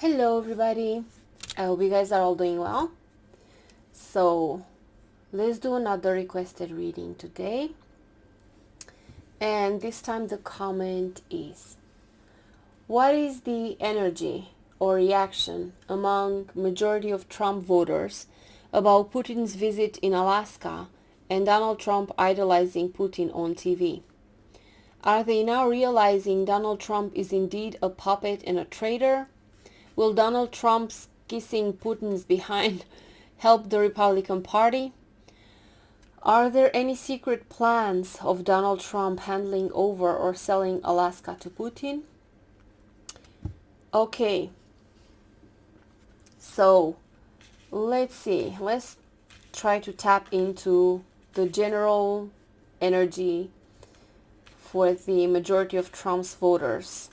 Hello everybody, I hope you guys are all doing well. So let's do another requested reading today, and this time the comment is: what is the energy or reaction among majority of Trump voters about Putin's visit in Alaska and Donald Trump idolizing Putin on TV? Are they now realizing Donald Trump is indeed a puppet and a traitor? Will Donald Trump's kissing Putin's behind help the Republican Party? Are there any secret plans of Donald Trump handing over or selling Alaska to Putin? Okay, so let's see. Let's try to tap into the general energy for the majority of Trump's voters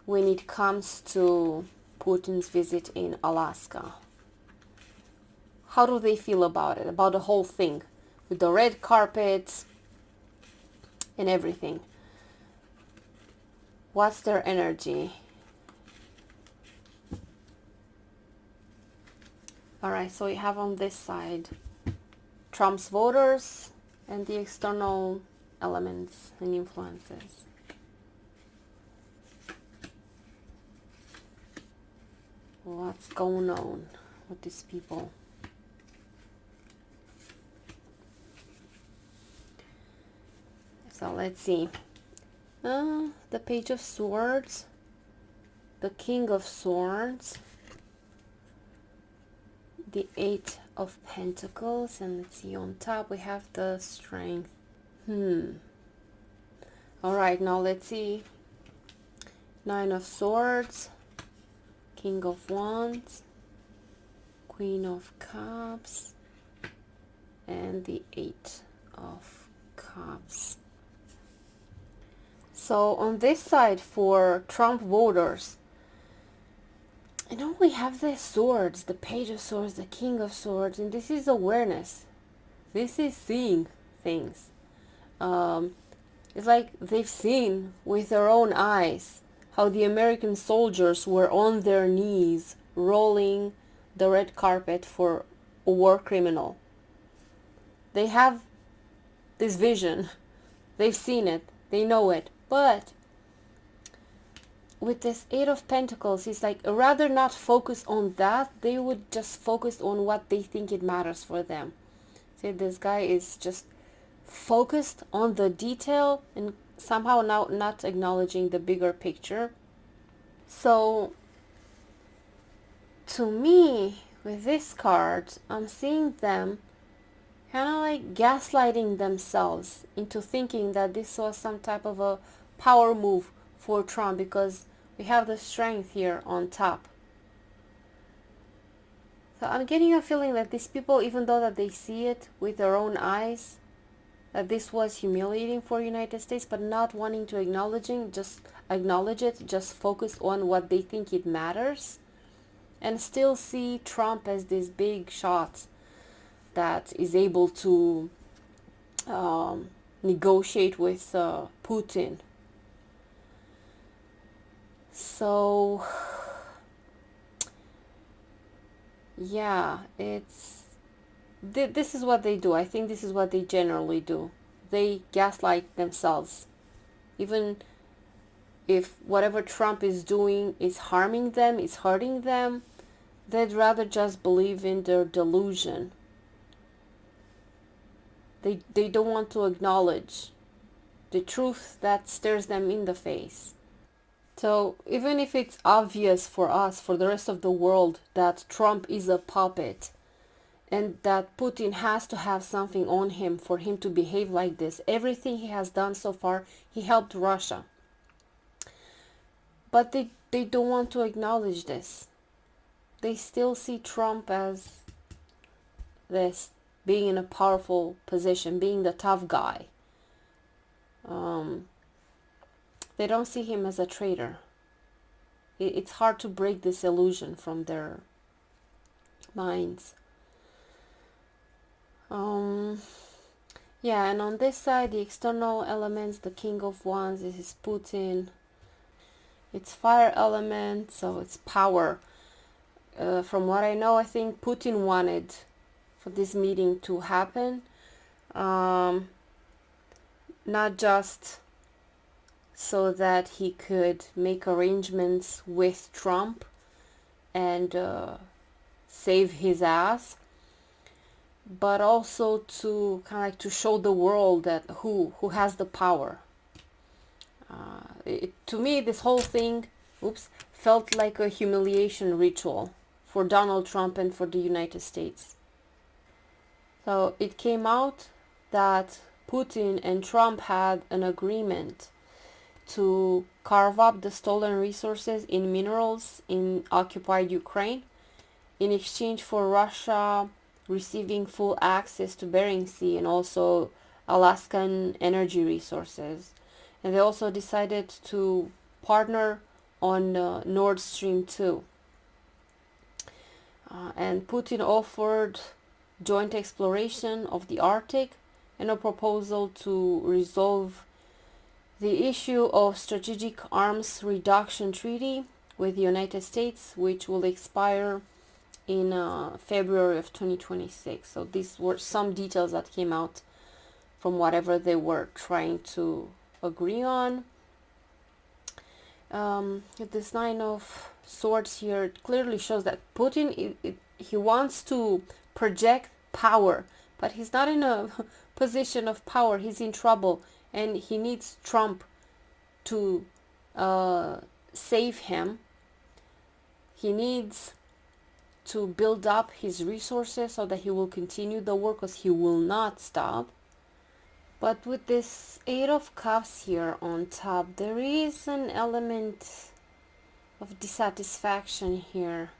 when it comes to Putin's visit in Alaska. How do they feel about it, about the whole thing, with the red carpet and everything? What's their energy? Alright, so we have on this side Trump's voters and the external elements and influences. What's going on with these people? So let's see. The Page of Swords, the King of Swords, the Eight of Pentacles, and let's see, on top we have the Strength. Alright, now let's see. Nine of Swords, King of Wands, Queen of Cups, and the Eight of Cups. So on this side for Trump voters, we have the swords, the Page of Swords, the King of Swords, and this is awareness. This is seeing things. It's like they've seen with their own eyes how the American soldiers were on their knees rolling the red carpet for a war criminal. They have this vision. They've seen it. They know it. But with this Eight of Pentacles, it's like rather not focus on that, they would just focus on what they think it matters for them. See, this guy is just focused on the detail and somehow now not acknowledging the bigger picture. So to me, with this card, I'm seeing them kind of like gaslighting themselves into thinking that this was some type of a power move for Trump, because we have the Strength here on top. So I'm getting a feeling that these people, even though that they see it with their own eyes, that this was humiliating for United States, but not wanting to acknowledge it, just focus on what they think it matters, and still see Trump as this big shot that is able to negotiate with Putin. So yeah, this is what they do. I think this is what they generally do. They gaslight themselves. Even if whatever Trump is doing is harming them, is hurting them, they'd rather just believe in their delusion. They don't want to acknowledge the truth that stares them in the face. So even if it's obvious for us, for the rest of the world, that Trump is a puppet and that Putin has to have something on him for him to behave like this, everything he has done so far, he helped Russia. But they don't want to acknowledge this. They still see Trump as this, being in a powerful position, being the tough guy. They don't see him as a traitor. It's hard to break this illusion from their minds. Yeah, and on this side, the external elements, the King of Wands, this is Putin. It's fire element, so it's power. From what I know, I think Putin wanted for this meeting to happen, not just so that he could make arrangements with Trump and save his ass, but also to kind of like to show the world that who has the power. To me, this whole thing, felt like a humiliation ritual for Donald Trump and for the United States. So it came out that Putin and Trump had an agreement to carve up the stolen resources in minerals in occupied Ukraine in exchange for Russia receiving full access to Bering Sea and also Alaskan energy resources. And they also decided to partner on Nord Stream 2. And Putin offered joint exploration of the Arctic and a proposal to resolve the issue of strategic arms reduction treaty with the United States, which will expire in February of 2026. So these were some details that came out from whatever they were trying to agree on. This Nine of Swords here clearly shows that Putin, he wants to project power, but he's not in a position of power. He's in trouble, and he needs Trump to save him. He needs to build up his resources so that he will continue the war, because he will not stop. But with this Eight of Cups here on top, there is an element of dissatisfaction here.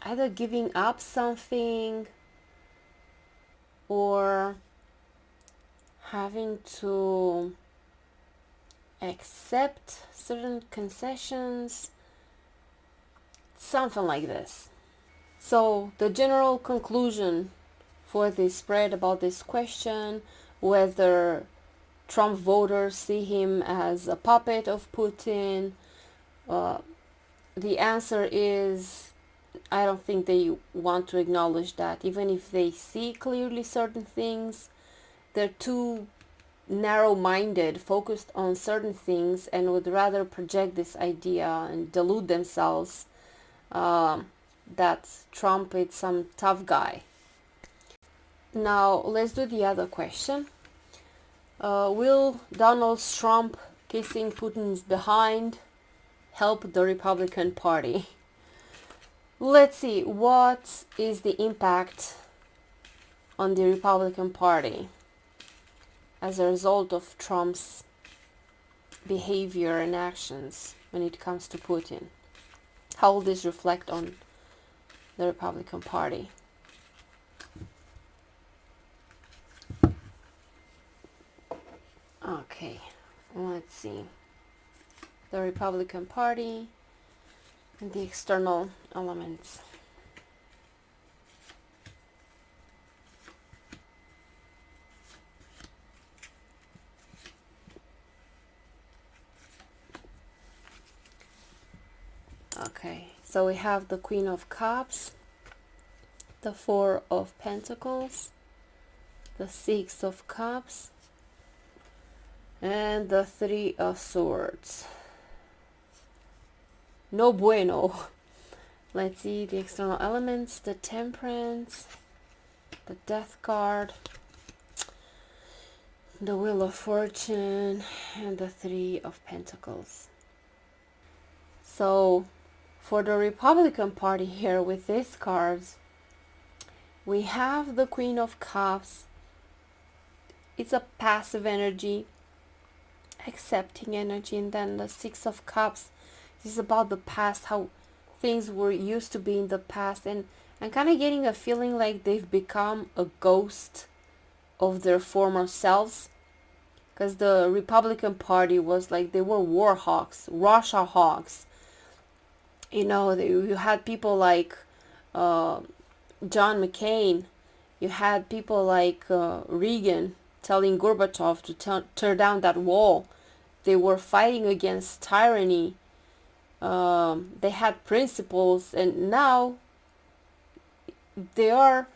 Either giving up something or having to accept certain concessions, something like this. So the general conclusion for this spread about this question, whether Trump voters see him as a puppet of Putin, the answer is, I don't think they want to acknowledge that. Even if they see clearly certain things, they're too narrow-minded, focused on certain things, and would rather project this idea and delude themselves that Trump is some tough guy. Now, let's do the other question. Will Donald Trump kissing Putin's behind help the Republican Party? Let's see, what is the impact on the Republican Party as a result of Trump's behavior and actions when it comes to Putin? How will this reflect on the Republican Party? Okay, let's see. The Republican Party and the external elements. Okay, so we have the Queen of Cups, the Four of Pentacles, the Six of Cups, and the Three of Swords. No bueno. Let's see the external elements, the Temperance, the Death card, the Wheel of Fortune, and the Three of Pentacles. So for the Republican Party here with these cards, we have the Queen of Cups. It's a passive energy, accepting energy, and then the Six of Cups. This is about the past, how things were used to be in the past, and I'm kind of getting a feeling like they've become a ghost of their former selves, because the Republican Party was like, they were war hawks, Russia hawks. You know, you had people like John McCain, you had people like Reagan telling Gorbachev to tear down that wall. They were fighting against tyranny. They had principles, and now they are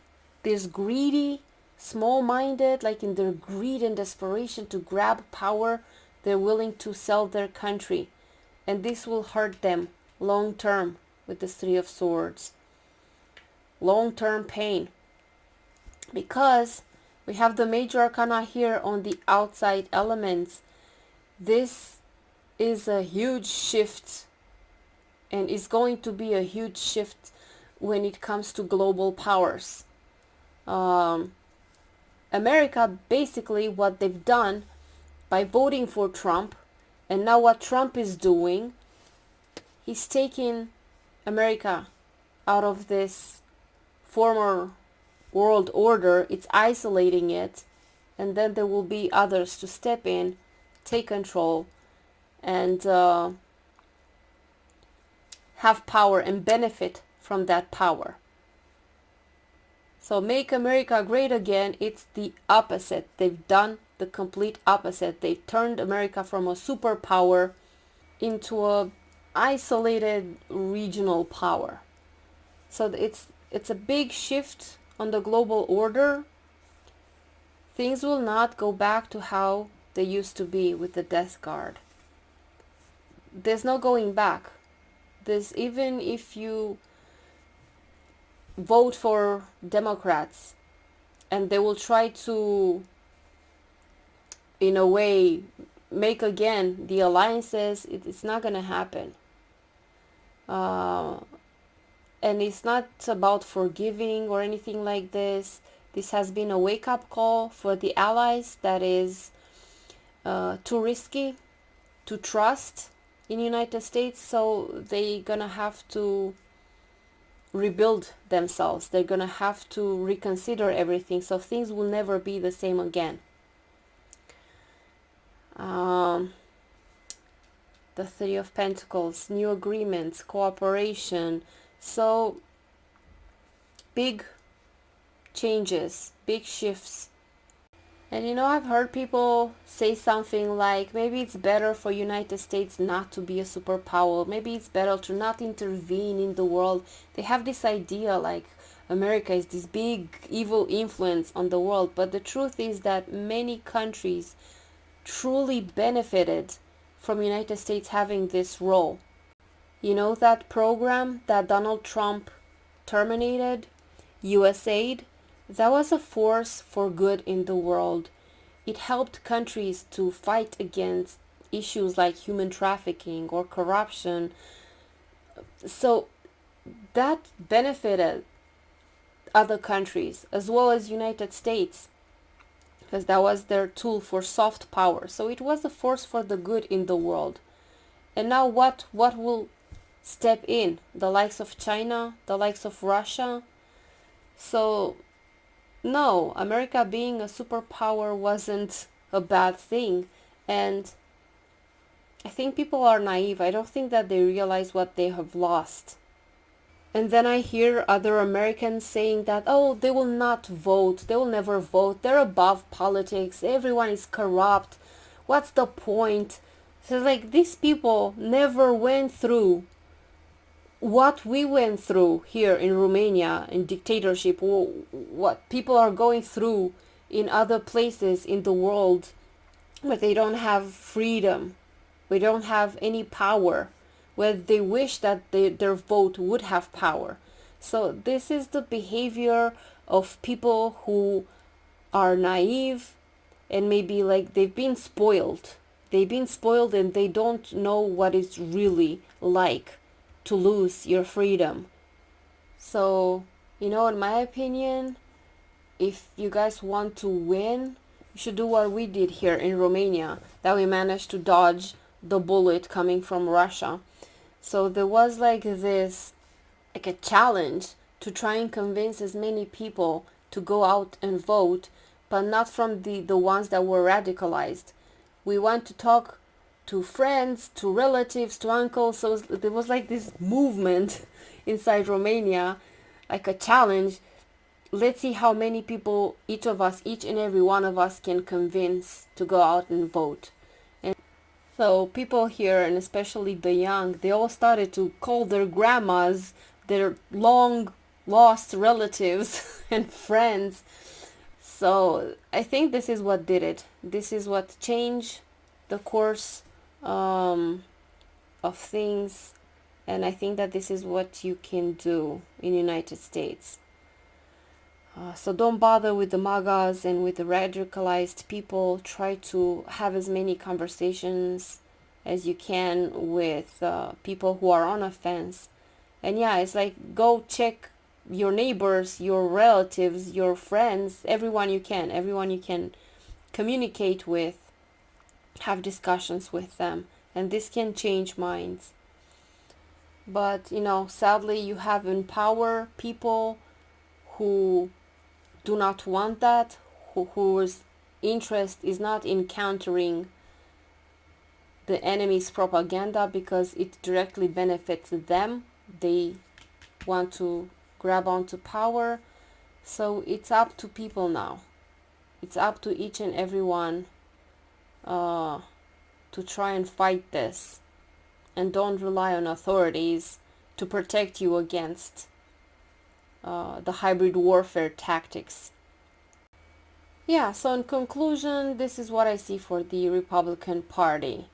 this greedy, small-minded, like in their greed and desperation to grab power, they're willing to sell their country. And this will hurt them long term with this Three of Swords. Long-term pain. Because we have the major arcana here on the outside elements. This is a huge shift, and is going to be a huge shift when it comes to global powers. America, basically what they've done by voting for Trump, and now what Trump is doing, he's taking America out of this former world order. It's isolating it, and then there will be others to step in, take control, and have power and benefit from that power. So make America great again, it's the opposite. They've done the complete opposite. They've turned America from a superpower into a isolated regional power. So it's a big shift on the global order. Things will not go back to how they used to be with the Death Guard. There's no going back. Even if you vote for Democrats and they will try to, in a way, make again the alliances, it's not going to happen. And it's not about forgiving or anything like this. This has been a wake-up call for the allies that is too risky to trust in the United States, so they're gonna have to rebuild themselves. They're gonna have to reconsider everything, so things will never be the same again. The Three of Pentacles, new agreements, cooperation, so big changes, big shifts. And I've heard people say something like, maybe it's better for United States not to be a superpower. Maybe it's better to not intervene in the world. They have this idea like America is this big evil influence on the world. But the truth is that many countries truly benefited from United States having this role. That program that Donald Trump terminated, USAID, that was a force for good in the world. It helped countries to fight against issues like human trafficking or corruption. So that benefited other countries as well as United States, because that was their tool for soft power. So it was a force for the good in the world. And now what will step in? The likes of China, the likes of Russia. So no, America being a superpower wasn't a bad thing. And I think people are naive. I don't think that they realize what they have lost. And then I hear other Americans saying that, oh, they will not vote. They will never vote. They're above politics. Everyone is corrupt. What's the point? So like these people never went through what we went through here in Romania in dictatorship, or what people are going through in other places in the world where they don't have freedom, we don't have any power, where they wish that their vote would have power. So this is the behavior of people who are naive and maybe like they've been spoiled. They've been spoiled and they don't know what it's really like to lose your freedom. So, in my opinion, if you guys want to win, you should do what we did here in Romania, that we managed to dodge the bullet coming from Russia. So there was like this, like a challenge to try and convince as many people to go out and vote, but not from the ones that were radicalized. We want to talk to friends, to relatives, to uncles. So there was like this movement inside Romania, like a challenge. Let's see how many people each and every one of us can convince to go out and vote. So people here, and especially the young, they all started to call their grandmas their long lost relatives and friends. So I think this is what did it. This is what changed the course um, of things, and I think that this is what you can do in United States. So don't bother with the MAGAs and with the radicalized people. Try to have as many conversations as you can with people who are on a fence. And yeah, it's like go check your neighbors, your relatives, your friends, everyone you can communicate with, have discussions with them, and this can change minds. But sadly, you have in power people who do not want that, whose interest is not in countering the enemy's propaganda because it directly benefits them. They want to grab onto power. So it's up to people now. It's up to each and every one to try and fight this. And don't rely on authorities to protect you against the hybrid warfare tactics. Yeah, so in conclusion, this is what I see for the Republican Party.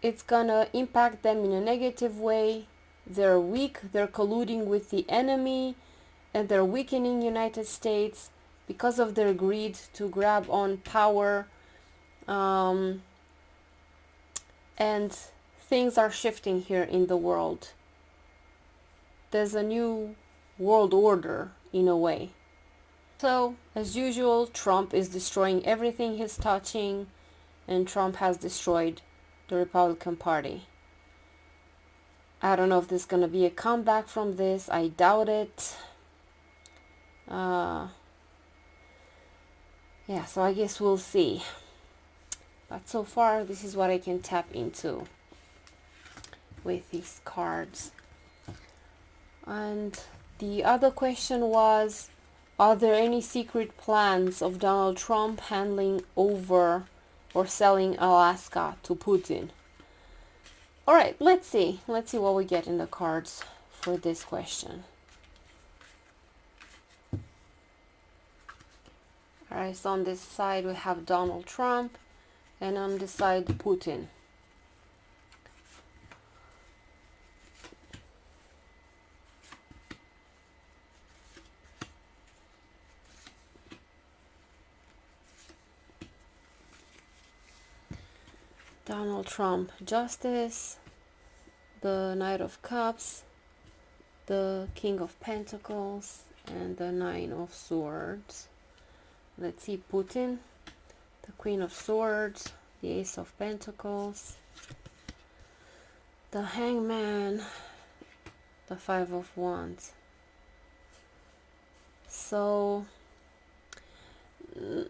It's gonna impact them in a negative way. They're weak, they're colluding with the enemy, and they're weakening United States because of their greed to grab on power. And things are shifting here in the world. There's a new world order in a way. So, as usual, Trump is destroying everything he's touching, and Trump has destroyed the Republican Party. I don't know if there's gonna be a comeback from this. I doubt it. Yeah, so I guess we'll see. But so far, this is what I can tap into with these cards. And the other question was, are there any secret plans of Donald Trump handing over or selling Alaska to Putin? All right, let's see. Let's see what we get in the cards for this question. All right, so on this side we have Donald Trump, and on this side Putin. Donald Trump, Justice, the Knight of Cups, the King of Pentacles, and the Nine of Swords. Let's see Putin, the Queen of Swords, the Ace of Pentacles, the Hangman, the Five of Wands. So,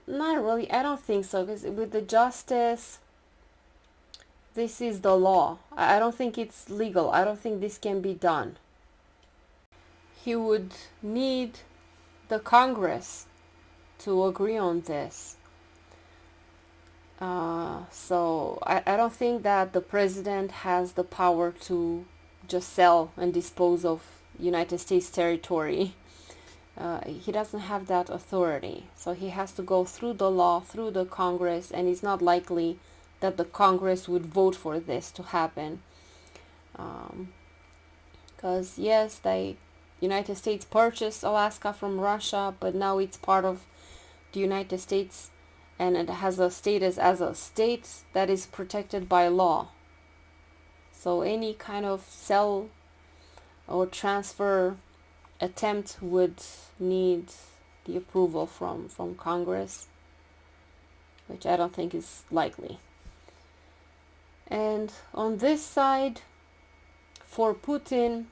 not really, I don't think so, because with the Justice, this is the law. I don't think it's legal. I don't think this can be done. He would need the Congress to agree on this. So I don't think that the president has the power to just sell and dispose of United States territory. He doesn't have that authority. So he has to go through the law, through the Congress, and it's not likely that the Congress would vote for this to happen. Because yes, the United States purchased Alaska from Russia, but now it's part of the United States, and it has a status as a state that is protected by law. So any kind of sell or transfer attempt would need the approval from Congress, which I don't think is likely. And on this side, for Putin,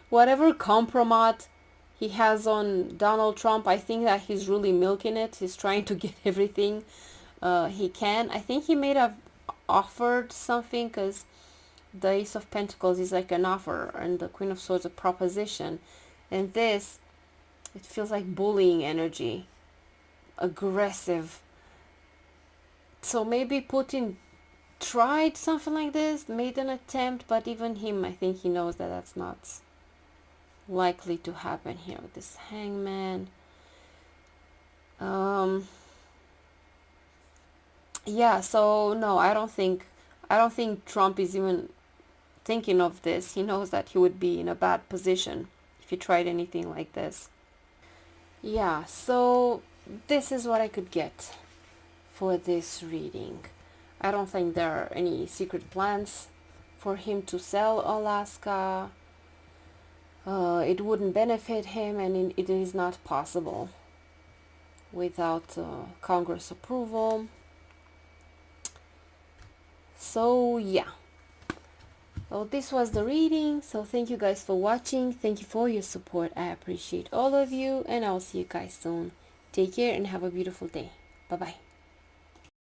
whatever compromise he has on Donald Trump, I think that he's really milking it. He's trying to get everything he can. I think he may have offered something, because the Ace of Pentacles is like an offer, and the Queen of Swords a proposition. And this, it feels like bullying energy, aggressive, So maybe Putin tried something like this, made an attempt, but even him, I think he knows that that's not likely to happen here with this hangman. Yeah, so no, I don't think Trump is even thinking of this. He knows that he would be in a bad position if he tried anything like this. Yeah, so this is what I could get for this reading. I don't think there are any secret plans for him to sell Alaska. It wouldn't benefit him, and it is not possible without Congress approval. So yeah, well, this was the reading. So thank you guys for watching. Thank you for your support. I appreciate all of you, and I'll see you guys soon. Take care and have a beautiful day. Bye bye.